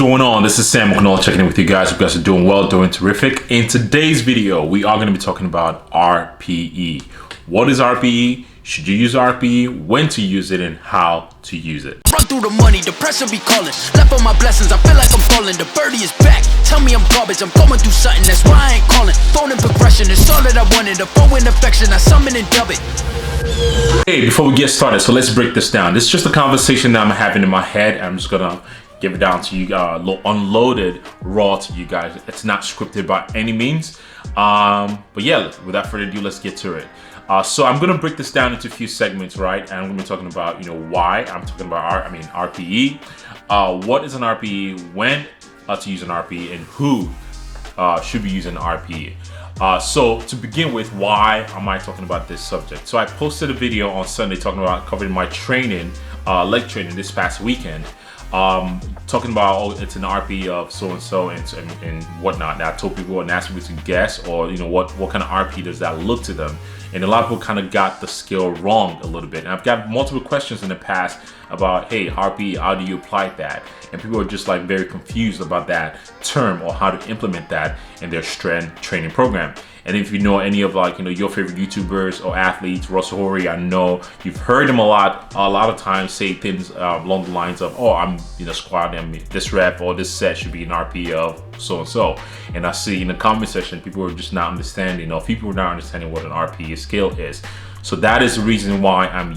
going on? This is SAMOKFIT checking in with you guys. Hope you guys are doing well, doing terrific. In today's video, we are going to be talking about RPE. What is RPE? Should you use RPE? When to use it and how to use it? Run through the money, the pressure be calling. Left on my blessings, I feel like I'm falling. The birdie is back. Tell me I'm garbage, I'm going through something. That's why I ain't calling. Phone and progression, it's all that I wanted. The phone in affection, I summon and dub it. Hey, before we get started, so let's break this down. This is just a conversation that I'm having in my head. I'm just gonna give it down to you, unloaded, raw to you guys. It's not scripted by any means. But yeah, without further ado, let's get to it. So I'm gonna break this down into a few segments, right? And I'm gonna be talking about, why I'm talking about RPE. What is an RPE? When to use an RPE, and who should be using RPE. So to begin with, why am I talking about this subject? So I posted a video on Sunday covering my training, leg training this past weekend. Talking about, it's an RPE of so-and-so and whatnot. And I told people and asked people to guess, or what kind of RPE does that look to them. And a lot of people kind of got the skill wrong a little bit. And I've got multiple questions in the past about, hey, RPE, how do you apply that? And people are just like very confused about that term or how to implement that in their strength training program. And if you know any of your favorite YouTubers or athletes, Russell Horry, I know you've heard him a lot of times say things along the lines of, oh, I'm squatting this rep or this set should be an RPE of so-and-so. And I see in the comment section, people are just not understanding, or people are not understanding what an RPE scale is. So that is the reason why I'm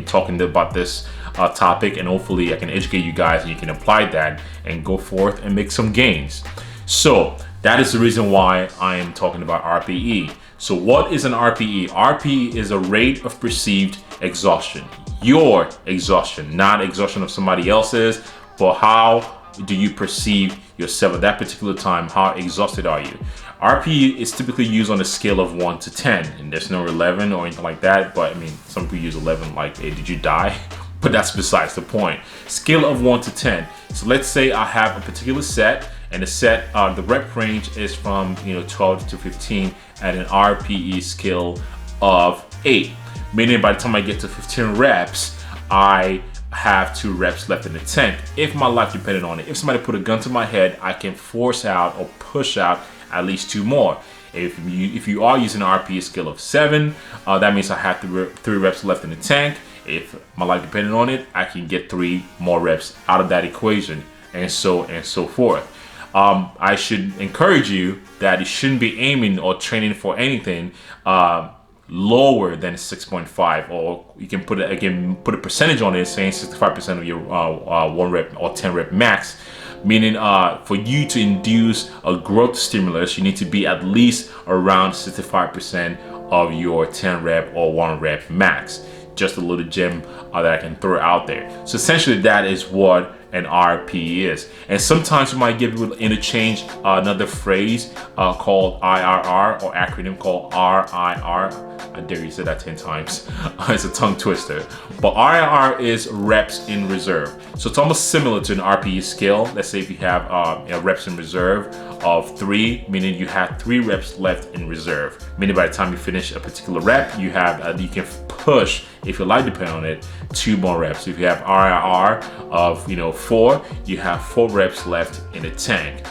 talking about this topic, and hopefully I can educate you guys and you can apply that and go forth and make some gains. So that is the reason why I am talking about RPE. So what is an RPE? RPE is a rate of perceived exhaustion. Your exhaustion, not exhaustion of somebody else's, but how do you perceive yourself at that particular time? How exhausted are you? RPE is typically used on a scale of 1 to 10, and there's no 11 or anything like that, but some people use 11 like, hey, did you die? But that's besides the point. Scale of 1 to 10. So let's say I have a particular set, and the set, the rep range is from 12 to 15 at an RPE scale of 8. Meaning by the time I get to 15 reps, I have 2 reps left in the tank. If my life depended on it, if somebody put a gun to my head, I can force out or push out at least 2 more. If you are using an RPE scale of 7, that means I have 3 reps left in the tank. If my life depended on it, I can get 3 more reps out of that equation, and so forth. I should encourage you that you shouldn't be aiming or training for anything lower than 6.5, or you can put a percentage on it, saying 65% of your 1 rep or 10 rep max. Meaning for you to induce a growth stimulus, you need to be at least around 65% of your 10 rep or 1 rep max. Just a little gem that I can throw out there. So essentially that is what an RPE is. And sometimes you might give it interchange another phrase called IRR, or acronym called RIR. I dare you say that 10 times. It's a tongue twister. But RIR is reps in reserve. So it's almost similar to an RPE scale. Let's say if you have reps in reserve of 3, meaning you have 3 reps left in reserve. Meaning by the time you finish a particular rep, you have you can push, if your life depends on it, 2 more reps. If you have RIR of 4, you have 4 reps left in the tank,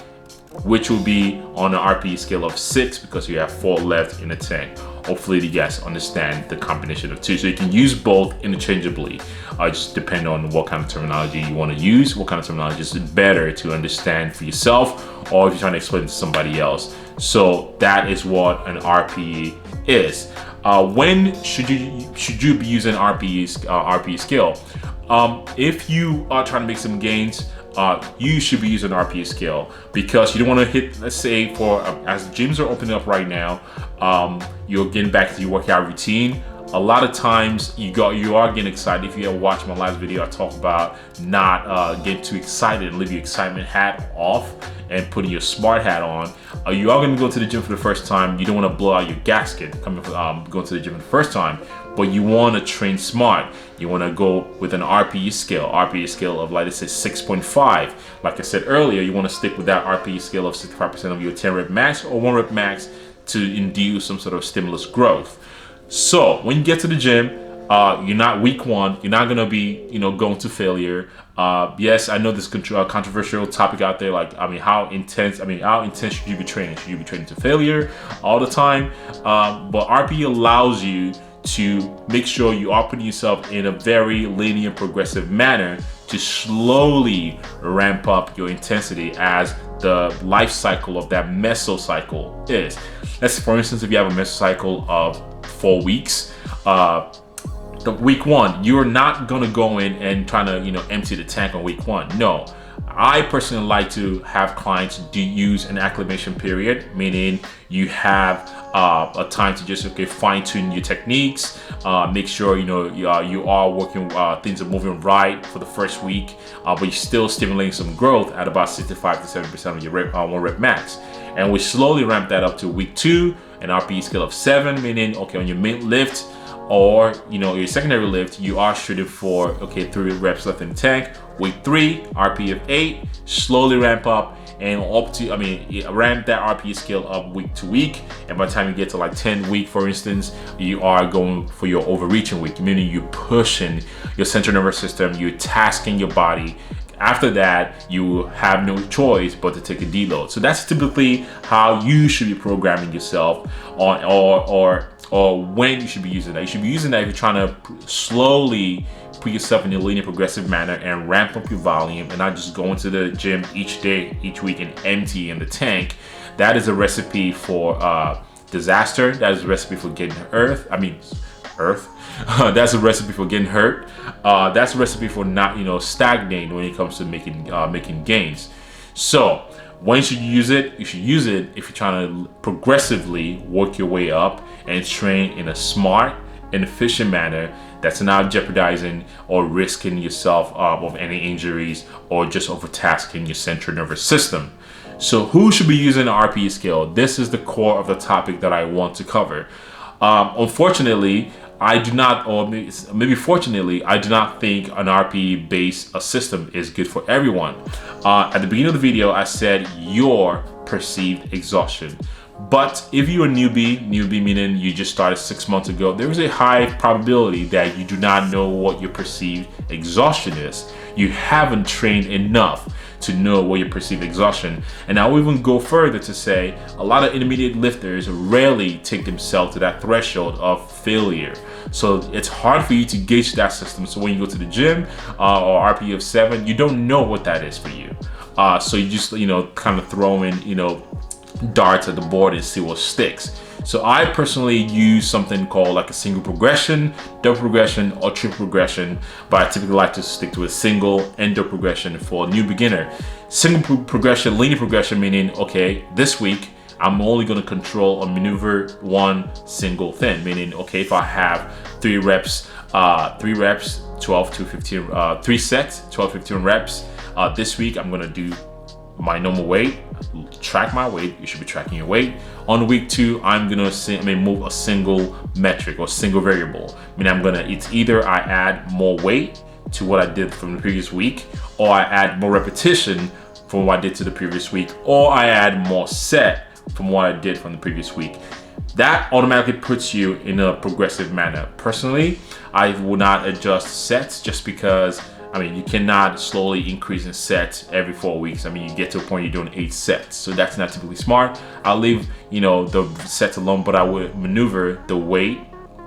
which will be on an RPE scale of 6 because you have 4 left in the tank. Hopefully you guys understand the combination of 2. So you can use both interchangeably. Just depend on what kind of terminology you want to use, what kind of terminology is better to understand for yourself, or if you're trying to explain it to somebody else. So that is what an RPE is. When should you be using RPE scale? If you are trying to make some gains, you should be using an RPE scale, because you don't want to hit, let's say as gyms are opening up right now, you're getting back to your workout routine. A lot of times you are getting excited. If you ever watched my last video, I talk about not getting too excited and leave your excitement hat off and putting your smart hat on. You are going to go to the gym for the first time. You don't want to blow out your gasket going to the gym for the first time, but you want to train smart. You want to go with an RPE scale of, like, let's say 6.5. Like I said earlier, you want to stick with that RPE scale of 65% of your 10 rep max or 1 rep max to induce some sort of stimulus growth. So when you get to the gym, you're not week 1, you're not gonna be going to failure. Yes, I know this controversial topic out there. Like, how intense should you be training? Should you be training to failure all the time? But RPE allows you to make sure you are putting yourself in a very linear, progressive manner to slowly ramp up your intensity as the life cycle of that mesocycle is. Let's, for instance, if you have a mesocycle of 4 weeks, the week 1, you're not gonna go in and trying to empty the tank on week 1. No, I personally like to have clients use an acclimation period, meaning you have a time to just fine-tune your techniques, make sure you are working, things are moving right for the first week, but you're still stimulating some growth at about 65 to 70% of your 1 rep max. And we slowly ramp that up to week 2, an RPE scale of 7, meaning on your main lift or your secondary lift, you are shooting for 3 reps left in the tank. Week 3, RPE of 8, slowly ramp up and up to ramp that RPE scale up week to week, and by the time you get to like 10 week, for instance, you are going for your overreaching week, meaning you're pushing your central nervous system, you're tasking your body. After that, you have no choice but to take a deload. So that's typically how you should be programming yourself on, or when you should be using that. You should be using that if you're trying to slowly put yourself in a linear, progressive manner and ramp up your volume, and not just go into the gym each day, each week, and empty in the tank. That is a recipe for disaster. That is a recipe for getting earth. That's a recipe for getting hurt. That's a recipe for not stagnating when it comes to making gains. So when should you use it? You should use it if you're trying to progressively work your way up and train in a smart and efficient manner that's not jeopardizing or risking yourself of any injuries or just overtasking your central nervous system. So who should be using an RPE scale? This is the core of the topic that I want to cover. Unfortunately, I do not, or maybe fortunately, I do not think an RPE based system is good for everyone. At the beginning of the video, I said your perceived exhaustion. But if you're a newbie meaning you just started 6 months ago, there is a high probability that you do not know what your perceived exhaustion is. You haven't trained enough to know what your perceived exhaustion. And I will even go further to say a lot of intermediate lifters rarely take themselves to that threshold of failure. So it's hard for you to gauge that system. So when you go to the gym or RPE of 7, you don't know what that is for you. So you just kind of throw in darts at the board and see what sticks. So I personally use something called like a single progression, double progression, or triple progression, but I typically like to stick to a single and double progression for a new beginner. Single progression, linear progression, meaning this week I'm only going to control or maneuver one single thing, meaning if I have 3 reps, 12 to 15, 3 sets, 12 to 15 reps. This week I'm going to do my normal weight, track my weight. You should be tracking your weight. On week 2, I'm gonna move a single metric or single variable. It's either I add more weight to what I did from the previous week, or I add more repetition from what I did to the previous week, or I add more set from what I did from the previous week. That automatically puts you in a progressive manner. Personally, I will not adjust sets just because you cannot slowly increase in sets every 4 weeks. You get to a point you're doing 8 sets. So that's not typically smart. I'll leave, the sets alone, but I would maneuver the weight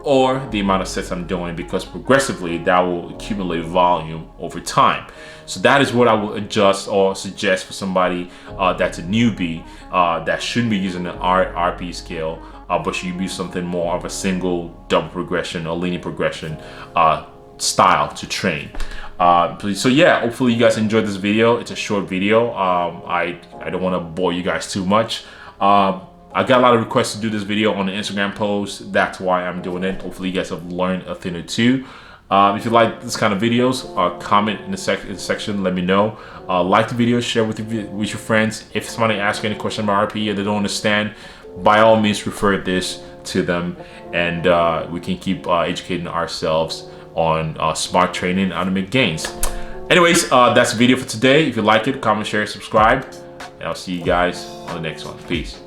or the amount of sets I'm doing, because progressively that will accumulate volume over time. So that is what I will adjust or suggest for somebody that's a newbie that shouldn't be using an RP scale, but should use something more of a single, double progression or linear progression style to train. So yeah, hopefully you guys enjoyed this video. It's a short video. I don't want to bore you guys too much. I got a lot of requests to do this video on the Instagram post. That's why I'm doing it. Hopefully you guys have learned a thing or two. If you like this kind of videos, comment in the section, let me know. Like the video, share with your friends. If somebody asks you any question about RPE and they don't understand, by all means refer this to them, and we can keep educating ourselves on smart training and how to make gains. Anyways, that's the video for today. If you like it, comment, share, subscribe, and I'll see you guys on the next one. Peace.